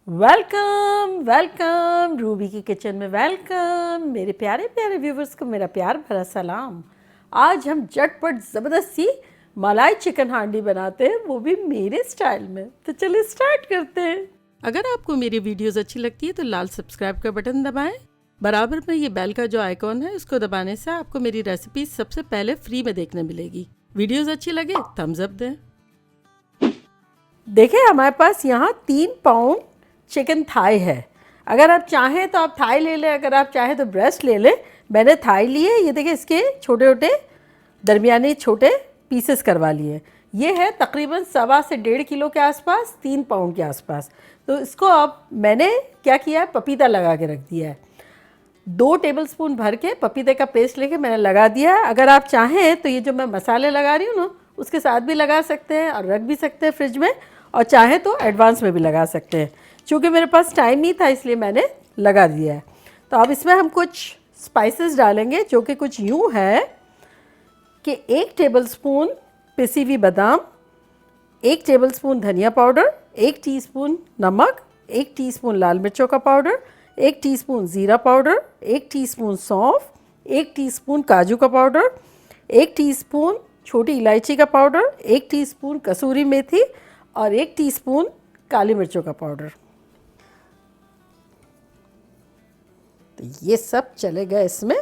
Welcome welcome Ruby की kitchen में welcome. मेरे प्यारे प्यारे व्यूवर्स को मेरा प्यार भरा सलाम। आज हम झटपट ज़बरदस्ती मलाई चिकन हांडी बनाते हैं, वो भी मेरे स्टाइल में। तो चलिए स्टार्ट करते हैं। अगर आपको मेरी वीडियोस अच्छी लगती है तो लाल सब्सक्राइब का बटन दबाएं। बराबर में ये बेल का जो आइकॉन है इसको दबाने से आपको मेरी रेसिपी सबसे पहले फ्री में देखने मिलेगी। वीडियोस अच्छी लगे थम्स अप दें। देखिए हमारे पास यहाँ 3 पाउंड चिकन थाई है। अगर आप चाहें तो आप थाई ले लें, अगर आप चाहें तो ब्रेस्ट ले लें। मैंने थाई लिए, ये देखिए इसके छोटे छोटे दरमियाने छोटे पीसेस करवा लिए। ये है तकरीबन 1.25 से 1.5 किलो के आसपास, 3 पाउंड के आसपास। तो इसको अब मैंने क्या किया है, पपीता लगा के रख दिया है। 2 टेबलस्पून भर के पपीते का पेस्ट लेके मैंने लगा दिया है। अगर आप चाहें तो ये जो मैं मसाले लगा रही हूँ ना, उसके साथ भी लगा सकते हैं और रख भी सकते हैं फ्रिज में, और चाहे तो एडवांस में भी लगा सकते हैं। चूँकि मेरे पास टाइम नहीं था इसलिए मैंने लगा दिया है। तो अब इसमें हम कुछ स्पाइसेस डालेंगे जो कि कुछ यूँ है कि 1 टेबलस्पून पिसी हुई बादाम, 1 टेबलस्पून धनिया पाउडर, 1 टीस्पून नमक, 1 टीस्पून लाल मिर्चों का पाउडर, 1 टीस्पून ज़ीरा पाउडर, 1 टीस्पून सौंफ, 1 टीस्पून काजू का पाउडर, 1 टीस्पून छोटी इलायची का पाउडर, 1 टीस्पून कसूरी मेथी और 1 टीस्पून काली मिर्चों का पाउडर। तो ये सब चलेगा इसमें।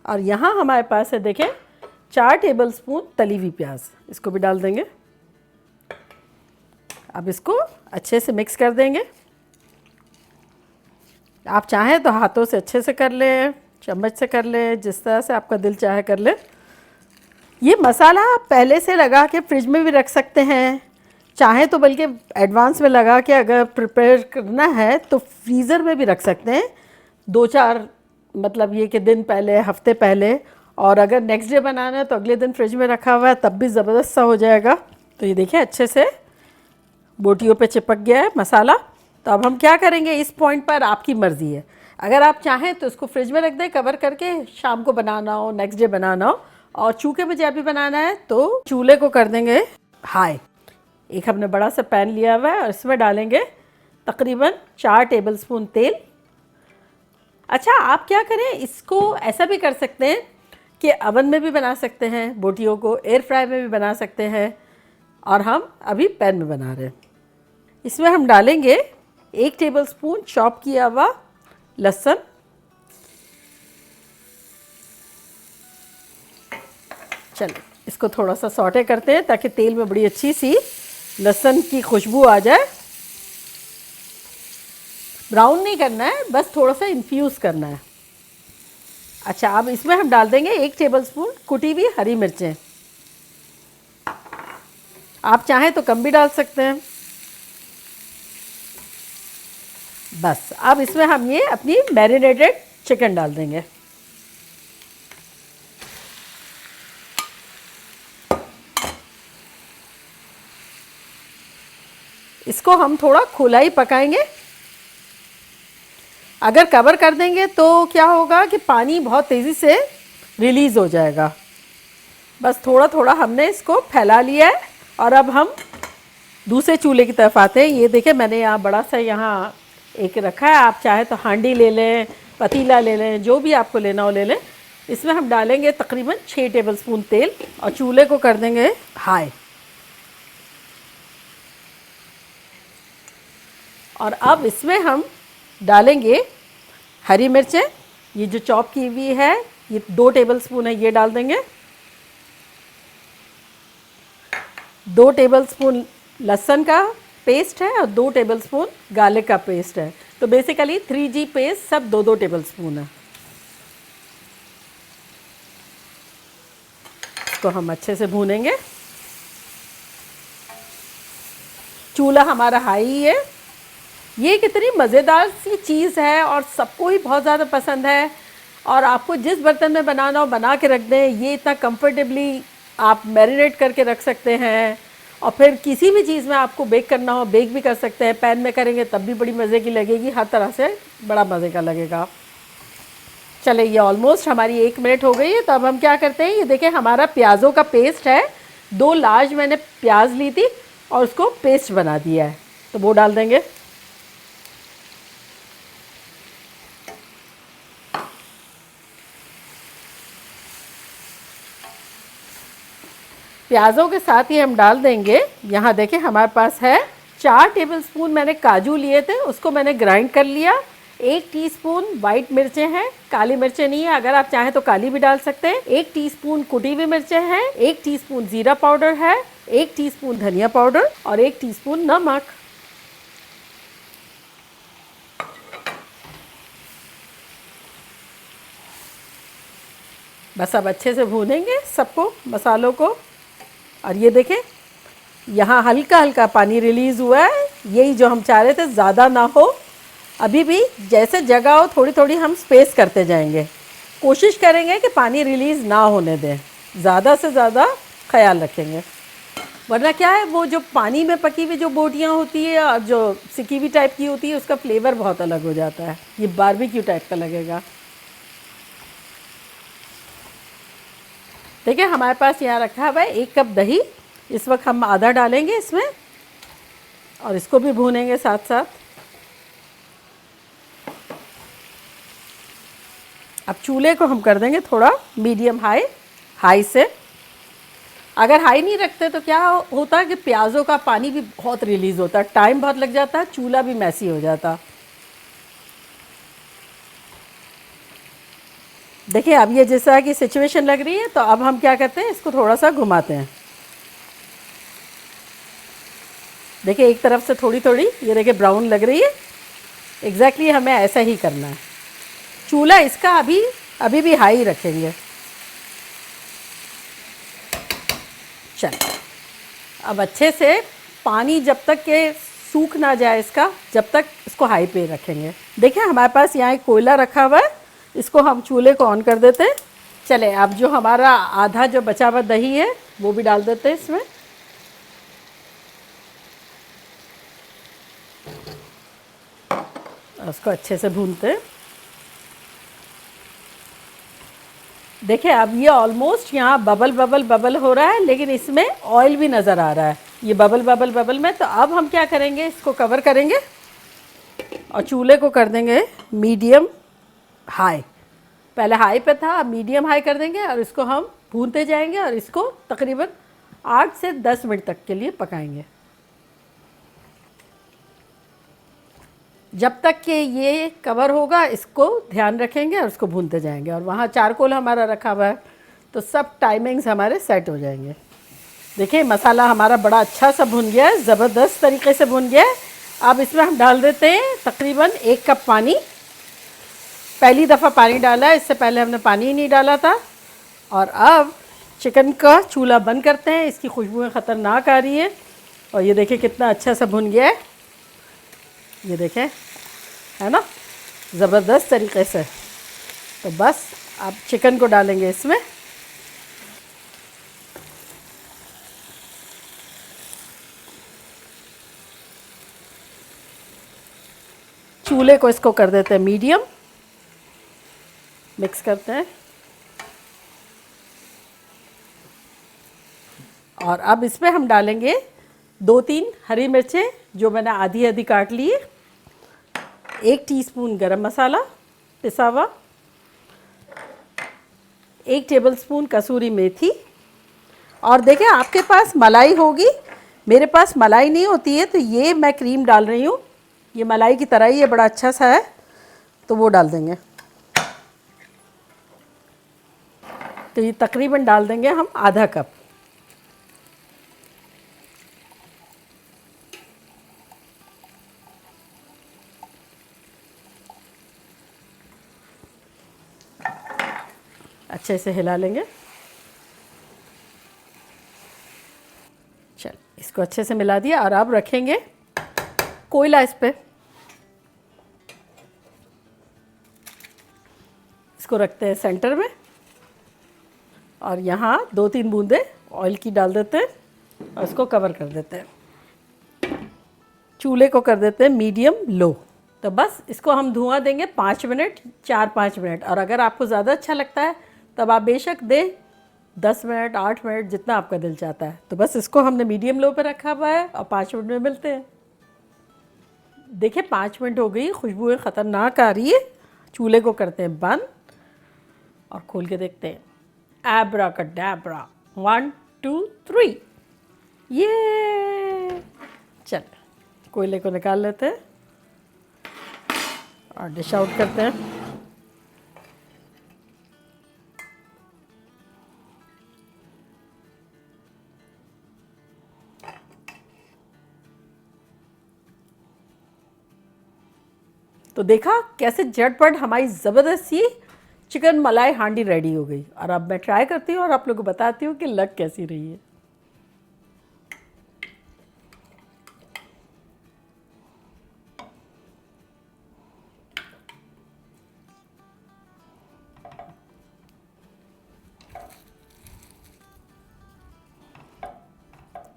और यहाँ हमारे पास है देखें 4 टेबलस्पून तली हुई प्याज, इसको भी डाल देंगे। अब इसको अच्छे से मिक्स कर देंगे। आप चाहें तो हाथों से अच्छे से कर लें, चम्मच से कर लें, जिस तरह से आपका दिल चाहे कर लें। ये मसाला आप पहले से लगा के फ्रिज में भी रख सकते हैं, चाहें तो बल्कि एडवांस में लगा के अगर प्रिपेयर करना है तो फ्रीज़र में भी रख सकते हैं 2-4 मतलब ये कि दिन पहले, हफ्ते पहले। और अगर नेक्स्ट डे बनाना है तो अगले दिन फ्रिज में रखा हुआ है, तब भी ज़बरदस्त सा हो जाएगा। तो ये देखिए अच्छे से बोटियों पे चिपक गया है मसाला। तो अब हम क्या करेंगे, इस पॉइंट पर आपकी मर्ज़ी है। अगर आप चाहें तो इसको फ्रिज में रख दें कवर करके, शाम को बनाना हो, नेक्स्ट डे बनाना हो। और चूँकि मुझे अभी बनाना है तो चूल्हे को कर देंगे हाई। एक हमने बड़ा सा पैन लिया हुआ है और इसमें डालेंगे तकरीबन 4 टेबलस्पून तेल। अच्छा, आप क्या करें, इसको ऐसा भी कर सकते हैं कि अवन में भी बना सकते हैं, बोटियों को एयर फ्राई में भी बना सकते हैं, और हम अभी पैन में बना रहे हैं। इसमें हम डालेंगे 1 टेबलस्पून चॉप किया हुआ लहसुन, चलो इसको थोड़ा सा सौटे करते हैं ताकि तेल में बड़ी अच्छी सी लहसुन की खुशबू आ जाए। ब्राउन नहीं करना है, बस थोड़ा सा इन्फ्यूज़ करना है। अच्छा, अब इसमें हम डाल देंगे 1 टेबलस्पून कुटी हुई हरी मिर्चें। आप चाहें तो कम भी डाल सकते हैं। बस अब इसमें हम ये अपनी मैरिनेटेड चिकन डाल देंगे। इसको हम थोड़ा खुला ही पकाएंगे। अगर कवर कर देंगे तो क्या होगा कि पानी बहुत तेज़ी से रिलीज़ हो जाएगा। बस थोड़ा थोड़ा हमने इसको फैला लिया है। और अब हम दूसरे चूल्हे की तरफ आते हैं। ये देखें मैंने यहाँ बड़ा सा यहाँ एक रखा है, आप चाहे तो हांडी ले लें, पतीला ले लें, जो भी आपको लेना हो ले लें। इसमें हम डालेंगे तकरीबन 6 टेबलस्पून तेल और चूल्हे को कर देंगे हाई। और अब इसमें हम डालेंगे हरी मिर्चें, ये जो चॉप की हुई है, ये 2 टेबलस्पून है, ये डाल देंगे। 2 टेबलस्पून लहसुन का पेस्ट है और 2 टेबलस्पून गार्लिक का पेस्ट है। तो बेसिकली 3G पेस्ट सब 2-2 टेबलस्पून है। इसको हम अच्छे से भूनेंगे। चूल्हा हमारा हाई है। ये कितनी मज़ेदार सी चीज़ है और सबको ही बहुत ज़्यादा पसंद है। और आपको जिस बर्तन में बनाना हो बना के रख दें। ये इतना कंफर्टेबली आप मैरिनेट करके रख सकते हैं, और फिर किसी भी चीज़ में आपको बेक करना हो बेक भी कर सकते हैं। पैन में करेंगे तब भी बड़ी मज़े की लगेगी, हर तरह से बड़ा मज़े का लगेगा। चले, ये ऑलमोस्ट हमारी 1 मिनट हो गई है। तो अब हम क्या करते हैं, ये देखें हमारा प्याज़ों का पेस्ट है। 2 लार्ज मैंने प्याज ली थी और उसको पेस्ट बना दिया है, तो वो डाल देंगे। प्याज़ों के साथ ही हम डाल देंगे, यहाँ देखें हमारे पास है 4 टेबलस्पून मैंने काजू लिए थे, उसको मैंने ग्राइंड कर लिया। 1 टीस्पून वाइट मिर्चें हैं, काली मिर्चें नहीं है, अगर आप चाहें तो काली भी डाल सकते हैं। 1 टीस्पून कुटी हुई मिर्चें हैं, 1 टीस्पून ज़ीरा पाउडर है, 1 टीस्पून धनिया पाउडर और 1 टीस्पून नमक। बस अब अच्छे से भूनेंगे सबको, मसालों को। और ये देखें यहाँ हल्का हल्का पानी रिलीज़ हुआ है, यही जो हम चाह रहे थे, ज़्यादा ना हो। अभी भी जैसे जगह हो थोड़ी थोड़ी हम स्पेस करते जाएंगे, कोशिश करेंगे कि पानी रिलीज़ ना होने दें, ज़्यादा से ज़्यादा ख्याल रखेंगे, वरना क्या है वो जो पानी में पकी हुई जो बोटियाँ होती है और जो सिकी हुई टाइप की होती है उसका फ्लेवर बहुत अलग हो जाता है, ये बारबेक्यू टाइप का लगेगा। देखिए हमारे पास यहाँ रखा हुआ है 1 कप दही, इस वक्त हम आधा डालेंगे इसमें और इसको भी भूनेंगे साथ साथ। अब चूल्हे को हम कर देंगे थोड़ा मीडियम हाई से। अगर हाई नहीं रखते तो क्या होता है कि प्याज़ों का पानी भी बहुत रिलीज़ होता है, टाइम बहुत लग जाता है, चूल्हा भी मैसी हो जाता। देखिए अब ये जिस तरह की सिचुएशन लग रही है, तो अब हम क्या करते हैं, इसको थोड़ा सा घुमाते हैं। देखिए एक तरफ से थोड़ी थोड़ी ये देखिए ब्राउन लग रही है, एग्जैक्टली हमें ऐसा ही करना है। चूल्हा इसका अभी भी हाई रखेंगे। चलिए अब अच्छे से पानी जब तक के सूख ना जाए इसका, जब तक इसको हाई पे रखेंगे। देखिए हमारे पास यहाँ एक कोयला रखा हुआ है, इसको हम चूल्हे को ऑन कर देते हैं। चले अब जो हमारा आधा जो बचा हुआ दही है वो भी डाल देते हैं इसमें। उसको अच्छे से भूनते हैं। देखिए अब ये ऑलमोस्ट यहाँ बबल हो रहा है, लेकिन इसमें ऑयल भी नज़र आ रहा है ये बबल में। तो अब हम क्या करेंगे, इसको कवर करेंगे और चूल्हे को कर देंगे मीडियम हाई। पहले हाई पे था, अब मीडियम हाई कर देंगे और इसको हम भूनते जाएंगे और इसको तकरीबन 8 से 10 मिनट तक के लिए पकाएंगे, जब तक कि ये कवर होगा। इसको ध्यान रखेंगे और इसको भूनते जाएंगे। और वहाँ चारकोल हमारा रखा हुआ है, तो सब टाइमिंग्स हमारे सेट हो जाएंगे। देखिए मसाला हमारा बड़ा अच्छा सा भुन गया है, ज़बरदस्त तरीके से भुन गया है। अब इसमें हम डाल देते हैं तकरीबन 1 कप पानी। पहली दफ़ा पानी डाला है, इससे पहले हमने पानी ही नहीं डाला था। और अब चिकन का चूल्हा बंद करते हैं, इसकी खुशबुएँ ख़तरनाक आ रही है। और ये देखिए कितना अच्छा सा भुन गया है, ये देखें, है ना, ज़बरदस्त तरीके से। तो बस अब चिकन को डालेंगे इसमें। चूल्हे को इसको कर देते हैं मीडियम, मिक्स करते हैं। और अब इसमें हम डालेंगे 2-3 हरी मिर्चें जो मैंने आधी आधी काट ली है, 1 टीस्पून गरम मसाला पिसा हुआ, 1 टेबलस्पून कसूरी मेथी। और देखिए आपके पास मलाई होगी, मेरे पास मलाई नहीं होती है, तो ये मैं क्रीम डाल रही हूँ, ये मलाई की तरह ही है, बड़ा अच्छा सा है, तो वो डाल देंगे। तो ये तकरीबन डाल देंगे हम आधा कप। अच्छे से हिला लेंगे। चल इसको अच्छे से मिला दिया और अब रखेंगे कोयला इस पे। इसको रखते हैं सेंटर में और यहाँ 2-3 बूंदे ऑयल की डाल देते हैं और इसको कवर कर देते हैं। चूल्हे को कर देते हैं मीडियम लो। तो बस इसको हम धुआं देंगे 5 मिनट, 4-5 मिनट। और अगर आपको ज़्यादा अच्छा लगता है तब आप बेशक दें 10 मिनट, 8 मिनट, जितना आपका दिल चाहता है। तो बस इसको हमने मीडियम लो पे रखा हुआ है और 5 मिनट में मिलते हैं। देखिए 5 मिनट हो गई, खुशबुएं ख़तरनाक आ रही है। चूल्हे को करते हैं बंद और खोल के देखते हैं। एब्राकडाब्रा, 1 2 3। ये चल कोयले को निकाल लेते हैं और डिश आउट करते हैं। तो देखा कैसे झटपट हमारी ज़बरदस्त सी चिकन मलाई हांडी रेडी हो गई। और अब मैं ट्राई करती हूँ और आप लोगों को बताती हूँ कि लग कैसी रही है।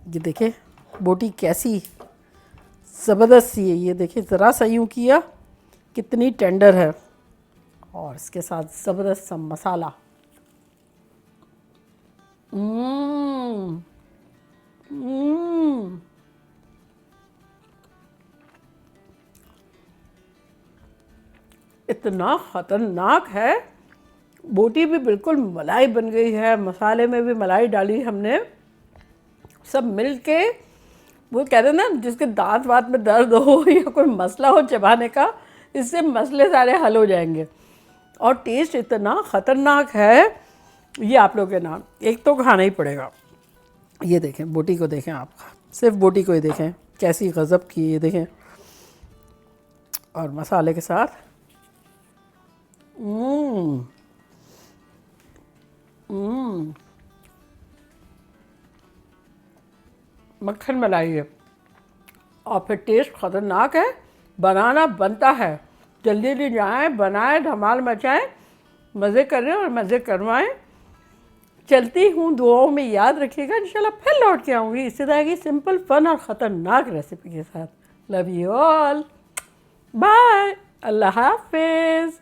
ये देखें बोटी कैसी ज़बरदस्त सी है। ये देखिए ज़रा सा यूँ किया कितनी टेंडर है, और इसके साथ ज़बरदस्त सा मसाला। इतना ख़तरनाक है। बोटी भी बिल्कुल मलाई बन गई है, मसाले में भी मलाई डाली हमने, सब मिल के। वो कहते हैं ना जिसके दांत वात में दर्द हो या कोई मसला हो चबाने का, इससे मसले सारे हल हो जाएंगे। और टेस्ट इतना ख़तरनाक है, ये आप लोगों के नाम एक तो खाना ही पड़ेगा। ये देखें बोटी को, देखें आप, सिर्फ बोटी को ही देखें कैसी गज़ब की, ये देखें, और मसाले के साथ। मक्खन मलाई है और फिर टेस्ट ख़तरनाक है। बनाना बनता है, जल्दी जल्दी जाएँ, बनाएं, धमाल मचाएं, मज़े करें और मज़े करवाएं। चलती हूँ, दुआओं में याद रखिएगा। इंशाल्लाह फिर लौट के आऊँगी इसी तरह की सिंपल फन और ख़तरनाक रेसिपी के साथ। लव यू ऑल, बाय, अल्लाह हाफिज़।